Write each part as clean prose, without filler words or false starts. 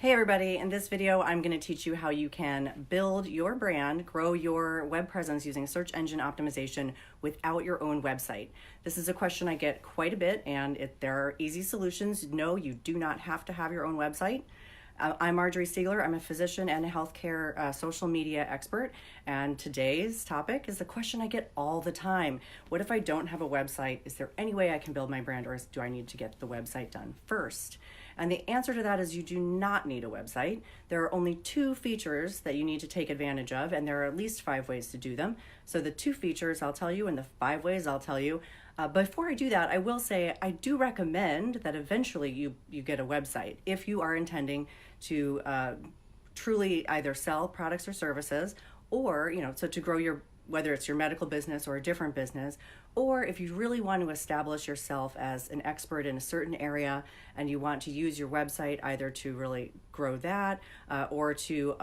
Hey everybody, in this video I'm going to teach you how you can build your brand, grow your web presence using search engine optimization without your own website. This is a question I get quite a bit, and there are easy solutions. No, you do not have to have your own website. I'm Marjorie Stiegler. I'm a physician and a healthcare social media expert, and today's topic is the question I get all the time. What if I don't have a website? Is there any way I can build my brand, or do I need to get the website done first? And the answer to that is you do not need a website. There are only 2 features that you need to take advantage of, and there are at least 5 ways to do them. So the 2 features I'll tell you, and the 5 ways I'll tell you. Before I do that, I will say I do recommend that eventually you get a website if you are intending to truly either sell products or services, or so to grow your, whether it's your medical business or a different business, or if you really want to establish yourself as an expert in a certain area and you want to use your website either to really grow that or to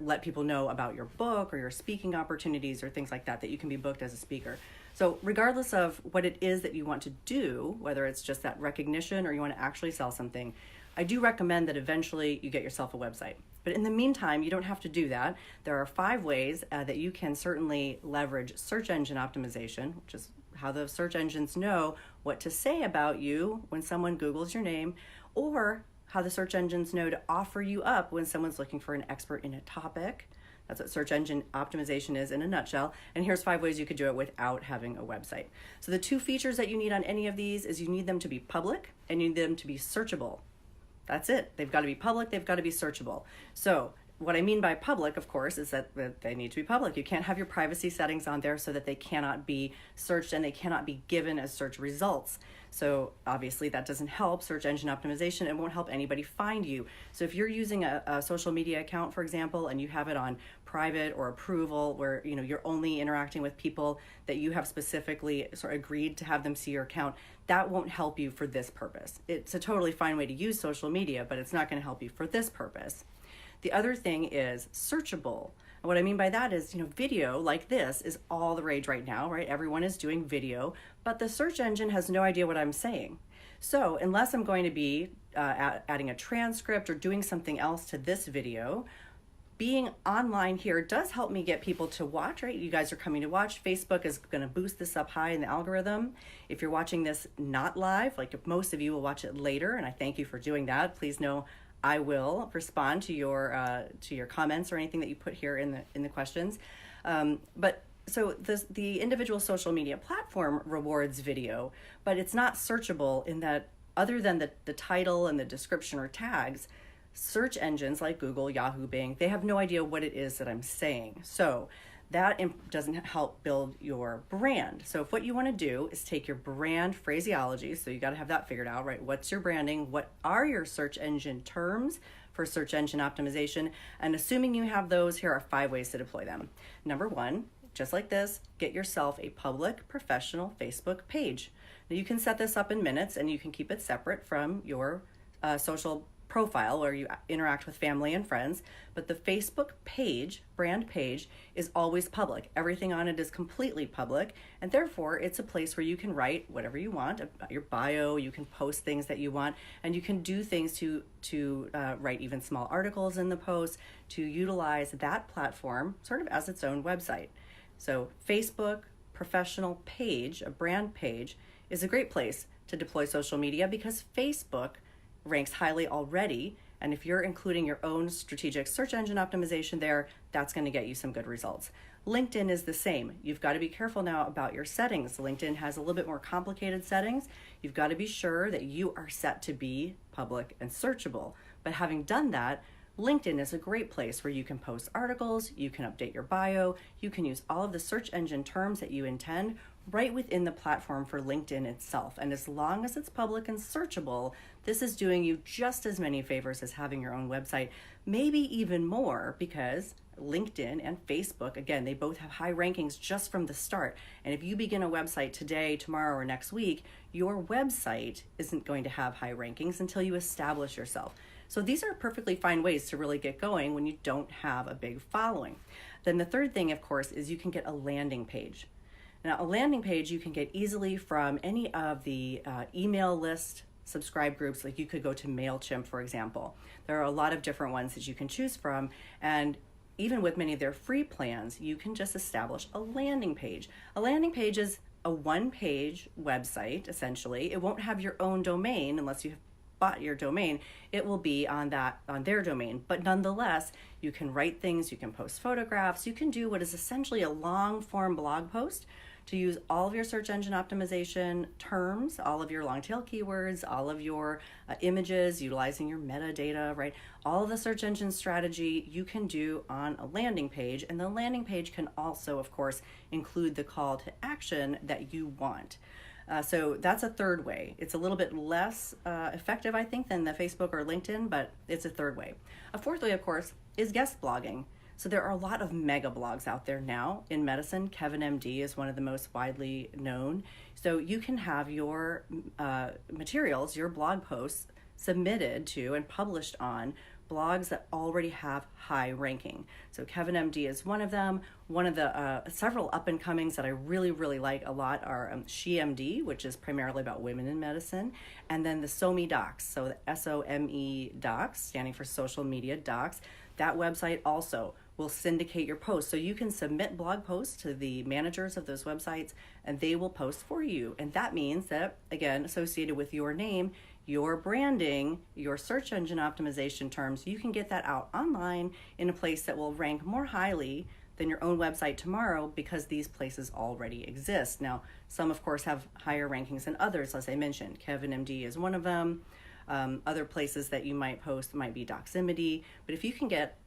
let people know about your book or your speaking opportunities or things like that, that you can be booked as a speaker. So regardless of what it is that you want to do, whether it's just that recognition or you want to actually sell something, I do recommend that eventually you get yourself a website. But in the meantime, you don't have to do that. There are 5 ways that you can certainly leverage search engine optimization, which is how the search engines know what to say about you when someone Googles your name, or how the search engines know to offer you up when someone's looking for an expert in a topic. That's what search engine optimization is in a nutshell. And here's 5 ways you could do it without having a website. So the 2 features that you need on any of these is you need them to be public and you need them to be searchable. That's it. They've got to be public. They've got to be searchable. So what I mean by public, of course, is that they need to be public. You can't have your privacy settings on there so that they cannot be searched and they cannot be given as search results. So obviously that doesn't help search engine optimization. It won't help anybody find you. So if you're using a social media account, for example, and you have it on private or approval, where you're only interacting with people that you have specifically sort of agreed to have them see your account, that won't help you for this purpose. It's a totally fine way to use social media, but it's not going to help you for this purpose. The other thing is searchable. And what I mean by that is, video like this is all the rage right now, right? Everyone is doing video, but the search engine has no idea what I'm saying. So unless I'm going to be adding a transcript or doing something else to this video, being online here does help me get people to watch, right? You guys are coming to watch. Facebook is going to boost this up high in the algorithm. If you're watching this not live, like if most of you will watch it later, and I thank you for doing that, please know I will respond to your comments or anything that you put here in the questions. But so the individual social media platform rewards video, but it's not searchable in that, other than the title and the description or tags, search engines like Google, Yahoo, Bing, they have no idea what it is that I'm saying. So that doesn't help build your brand. So if what you want to do is take your brand phraseology, so you got to have that figured out, right? What's your branding? What are your search engine terms for search engine optimization? And assuming you have those, here are 5 ways to deploy them. Number 1, just like this, get yourself a public professional Facebook page. Now you can set this up in minutes and you can keep it separate from your social profile where you interact with family and friends, but the Facebook page, brand page, is always public. Everything on it is completely public, and therefore it's a place where you can write whatever you want about your bio, you can post things that you want, and you can do things to write even small articles in the post, to utilize that platform sort of as its own website. So Facebook professional page, a brand page, is a great place to deploy social media because Facebook ranks highly already, and if you're including your own strategic search engine optimization there, that's going to get you some good results. LinkedIn is the same. You've got to be careful now about your settings. LinkedIn has a little bit more complicated settings. You've got to be sure that you are set to be public and searchable. But having done that, LinkedIn is a great place where you can post articles, you can update your bio, you can use all of the search engine terms that you intend right within the platform for LinkedIn itself. And as long as it's public and searchable, this is doing you just as many favors as having your own website, maybe even more, because LinkedIn and Facebook, again, they both have high rankings just from the start. And if you begin a website today, tomorrow, or next week, your website isn't going to have high rankings until you establish yourself. So these are perfectly fine ways to really get going when you don't have a big following. Then the third thing, of course, is you can get a landing page. Now, a landing page you can get easily from any of the email list subscribe groups. Like you could go to MailChimp, for example. There are a lot of different ones that you can choose from. And even with many of their free plans, you can just establish a landing page. A landing page is a one-page website, essentially. It won't have your own domain unless you have bought your domain. It will be on their domain. But nonetheless, you can write things, you can post photographs, you can do what is essentially a long-form blog post to use all of your search engine optimization terms, all of your long tail keywords, all of your images, utilizing your metadata, right? All of the search engine strategy you can do on a landing page. And the landing page can also, of course, include the call to action that you want. So that's a third way. It's a little bit less effective, I think, than the Facebook or LinkedIn, but it's a third way. A fourth way, of course, is guest blogging. So there are a lot of mega blogs out there now in medicine. Kevin MD is one of the most widely known. So you can have your materials, your blog posts submitted to and published on blogs that already have high ranking. So Kevin MD is one of them. One of the several up and comings that I really, really like a lot are SheMD, which is primarily about women in medicine, and then the SOME Docs, so the SOME Docs, standing for Social Media Docs. That website also will syndicate your posts. So you can submit blog posts to the managers of those websites and they will post for you. And that means that, again, associated with your name, your branding, your search engine optimization terms, you can get that out online in a place that will rank more highly than your own website tomorrow because these places already exist. Now, some of course have higher rankings than others, as I mentioned. Kevin MD is one of them. Other places that you might post might be Doximity. But if you can get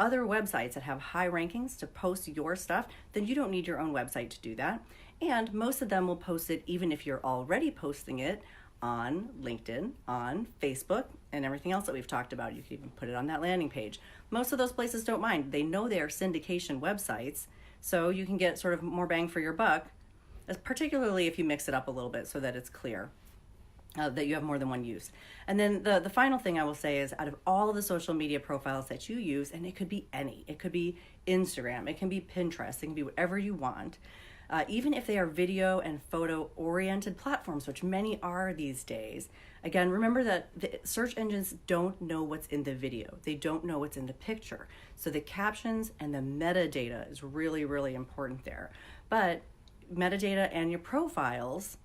other websites that have high rankings to post your stuff, then you don't need your own website to do that. And most of them will post it even if you're already posting it on LinkedIn, on Facebook, and everything else that we've talked about. You can even put it on that landing page. Most of those places don't mind. They know they are syndication websites, so you can get sort of more bang for your buck, particularly if you mix it up a little bit so that it's clear. That you have more than one use. And then the final thing I will say is, out of all of the social media profiles that you use, and it could be any, it could be Instagram, it can be Pinterest, it can be whatever you want, even if they are video and photo oriented platforms, which many are these days. Again, remember that the search engines don't know what's in the video. They don't know what's in the picture. So the captions and the metadata is really, really important there. But metadata and your profiles,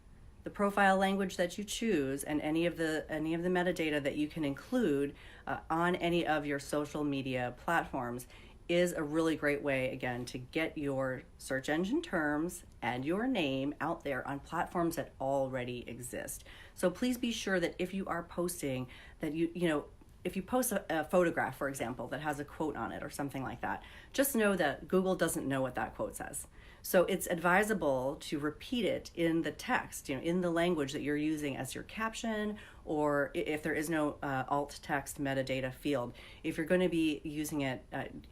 the profile language that you choose, and any of the metadata that you can include on any of your social media platforms is a really great way, again, to get your search engine terms and your name out there on platforms that already exist. So please be sure that if you are posting, that if you post a photograph, for example, that has a quote on it or something like that, just know that Google doesn't know what that quote says. So it's advisable to repeat it in the text, in the language that you're using as your caption, or if there is no alt text metadata field, if you're going to be using it,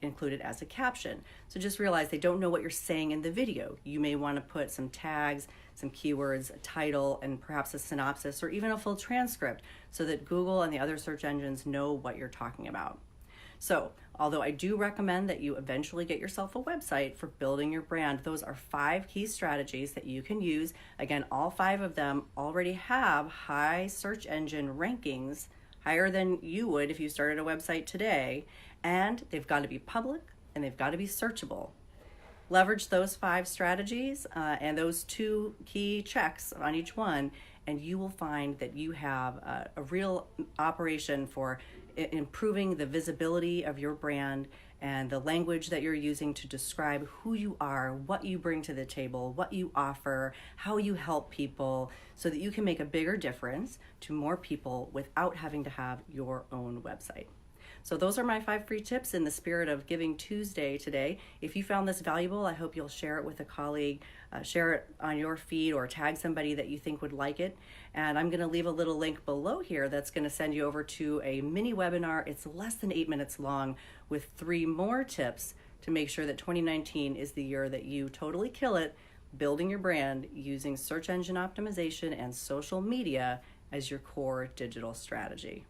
include it as a caption. So just realize they don't know what you're saying in the video. You may want to put some tags, some keywords, a title, and perhaps a synopsis or even a full transcript so that Google and the other search engines know what you're talking about. So, although I do recommend that you eventually get yourself a website for building your brand, those are 5 key strategies that you can use. Again, all 5 of them already have high search engine rankings, higher than you would if you started a website today, and they've got to be public and they've got to be searchable. Leverage those 5 strategies and those 2 key checks on each one, and you will find that you have a real operation for improving the visibility of your brand and the language that you're using to describe who you are, what you bring to the table, what you offer, how you help people, so that you can make a bigger difference to more people without having to have your own website. So those are my 5 free tips in the spirit of Giving Tuesday today. If you found this valuable, I hope you'll share it with a colleague, share it on your feed, or tag somebody that you think would like it. And I'm going to leave a little link below here that's going to send you over to a mini webinar. It's less than 8 minutes long with 3 more tips to make sure that 2019 is the year that you totally kill it, building your brand using search engine optimization and social media as your core digital strategy.